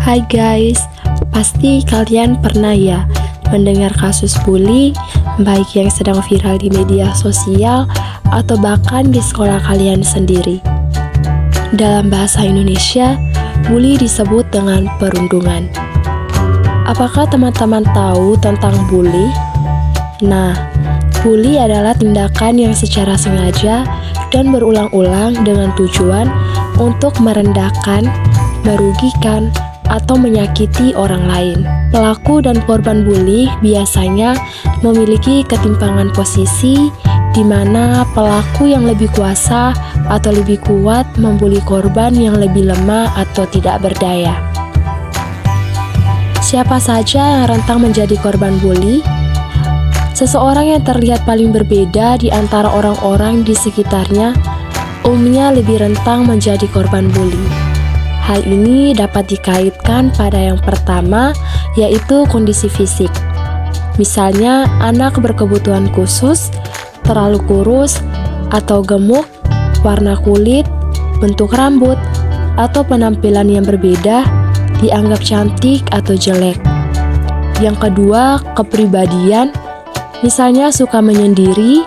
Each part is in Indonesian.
Hai guys, pasti kalian pernah ya mendengar kasus bully, baik yang sedang viral di media sosial atau bahkan di sekolah kalian sendiri. Dalam bahasa Indonesia, bully disebut dengan perundungan. Apakah teman-teman tahu tentang bully? Nah, bully adalah tindakan yang secara sengaja dan berulang-ulang dengan tujuan untuk merendahkan, merugikan, atau menyakiti orang lain. Pelaku dan korban bully biasanya memiliki ketimpangan posisi di mana pelaku yang lebih kuasa atau lebih kuat membuli korban yang lebih lemah atau tidak berdaya. Siapa saja yang rentan menjadi korban bully? Seseorang yang terlihat paling berbeda di antara orang-orang di sekitarnya umumnya lebih rentan menjadi korban bully. Hal ini dapat dikaitkan pada yang pertama, yaitu kondisi fisik. Misalnya, anak berkebutuhan khusus, terlalu kurus, atau gemuk, warna kulit, bentuk rambut, atau penampilan yang berbeda, dianggap cantik atau jelek. Yang kedua, kepribadian, misalnya suka menyendiri,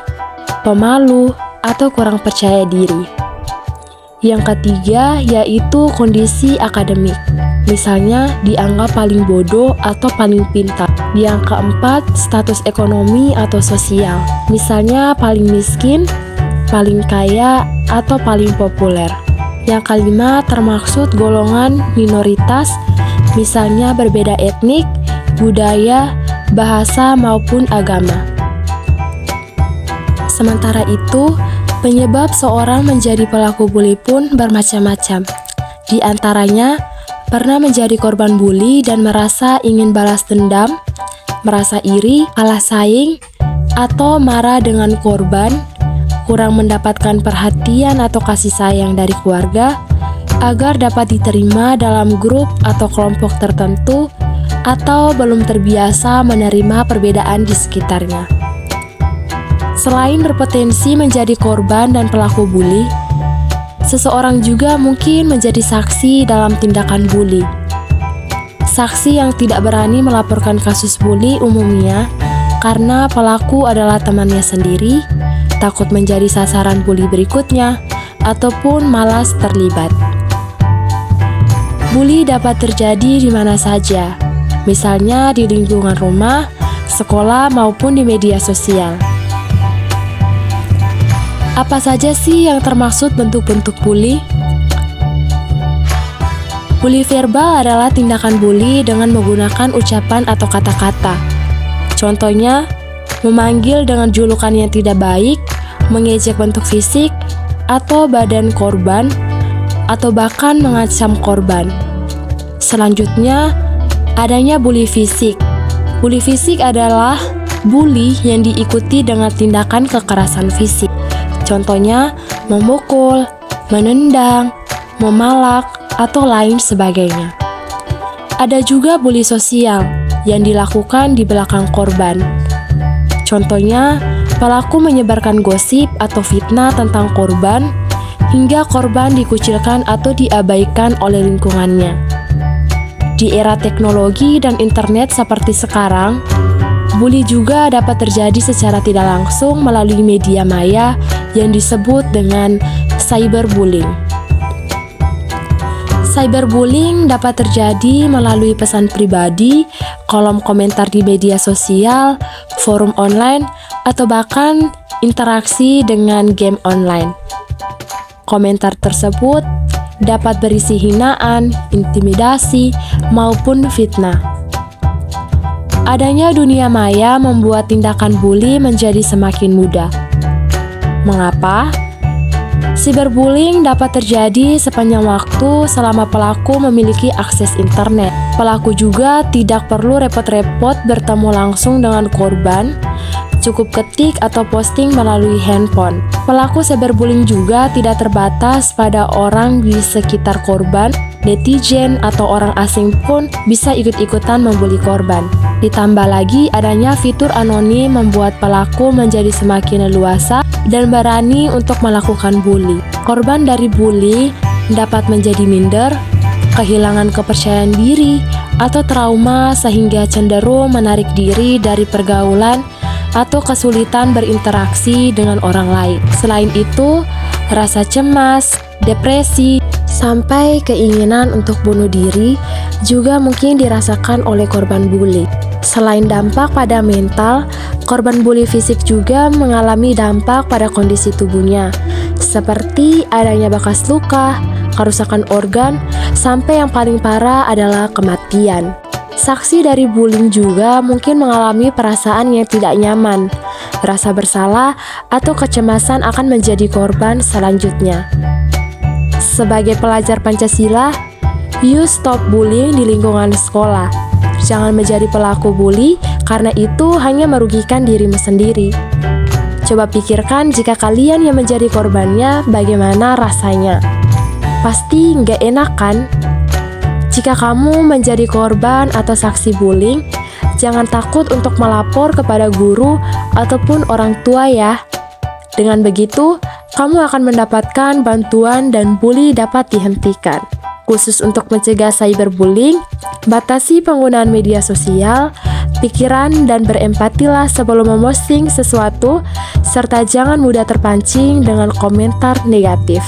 pemalu, atau kurang percaya diri. Yang ketiga, yaitu kondisi akademik. Misalnya, dianggap paling bodoh atau paling pintar. Yang keempat, status ekonomi atau sosial. Misalnya, paling miskin, paling kaya, atau paling populer. Yang kelima, termaksud golongan minoritas. Misalnya, berbeda etnik, budaya, bahasa, maupun agama. Sementara itu, penyebab seorang menjadi pelaku bully pun bermacam-macam. Di antaranya, pernah menjadi korban bully dan merasa ingin balas dendam, merasa iri, kalah saing, atau marah dengan korban, kurang mendapatkan perhatian atau kasih sayang dari keluarga, agar dapat diterima dalam grup atau kelompok tertentu, atau belum terbiasa menerima perbedaan di sekitarnya. Selain berpotensi menjadi korban dan pelaku bully, seseorang juga mungkin menjadi saksi dalam tindakan bully. Saksi yang tidak berani melaporkan kasus bully umumnya karena pelaku adalah temannya sendiri, takut menjadi sasaran bully berikutnya, ataupun malas terlibat. Bully dapat terjadi di mana saja, misalnya di lingkungan rumah, sekolah, maupun di media sosial. Apa saja sih yang termaksud bentuk-bentuk bully? Bully verbal adalah tindakan bully dengan menggunakan ucapan atau kata-kata. Contohnya, memanggil dengan julukan yang tidak baik, mengejek bentuk fisik atau badan korban, atau bahkan mengancam korban. Selanjutnya, adanya bully fisik. Bully fisik adalah bully yang diikuti dengan tindakan kekerasan fisik. Contohnya, memukul, menendang, memalak, atau lain sebagainya. Ada juga bully sosial yang dilakukan di belakang korban. Contohnya, pelaku menyebarkan gosip atau fitnah tentang korban hingga korban dikucilkan atau diabaikan oleh lingkungannya. Di era teknologi dan internet seperti sekarang, bully juga dapat terjadi secara tidak langsung melalui media maya yang disebut dengan cyberbullying. Cyberbullying dapat terjadi melalui pesan pribadi, kolom komentar di media sosial, forum online, atau bahkan interaksi dengan game online. Komentar tersebut dapat berisi hinaan, intimidasi, maupun fitnah. Adanya dunia maya membuat tindakan bully menjadi semakin mudah. Mengapa? Cyberbullying dapat terjadi sepanjang waktu selama pelaku memiliki akses internet. Pelaku juga tidak perlu repot-repot bertemu langsung dengan korban, cukup ketik atau posting melalui handphone. Pelaku cyberbullying juga tidak terbatas pada orang di sekitar korban, netizen atau orang asing pun bisa ikut-ikutan membuli korban. Ditambah lagi adanya fitur anonim membuat pelaku menjadi semakin leluasa dan berani untuk melakukan bully. Korban dari bully dapat menjadi minder kehilangan kepercayaan diri, atau trauma sehingga cenderung menarik diri dari pergaulan atau kesulitan berinteraksi dengan orang lain. Selain itu, rasa cemas, depresi, sampai keinginan untuk bunuh diri juga mungkin dirasakan oleh korban bully. Selain dampak pada mental, korban bully fisik juga mengalami dampak pada kondisi tubuhnya, seperti adanya bekas luka, kerusakan organ, sampai yang paling parah adalah kematian. Saksi dari bullying juga mungkin mengalami perasaan yang tidak nyaman, rasa bersalah, atau kecemasan akan menjadi korban selanjutnya. Sebagai pelajar Pancasila, you stop bullying di lingkungan sekolah. Jangan menjadi pelaku bully karena itu hanya merugikan dirimu sendiri. Coba pikirkan jika kalian yang menjadi korbannya bagaimana rasanya. Pasti nggak enak kan? Jika kamu menjadi korban atau saksi bullying, jangan takut untuk melapor kepada guru ataupun orang tua ya. Dengan begitu, kamu akan mendapatkan bantuan dan bully dapat dihentikan. Khusus untuk mencegah cyberbullying, batasi penggunaan media sosial, pikiran dan berempatilah sebelum memposting sesuatu, serta jangan mudah terpancing dengan komentar negatif.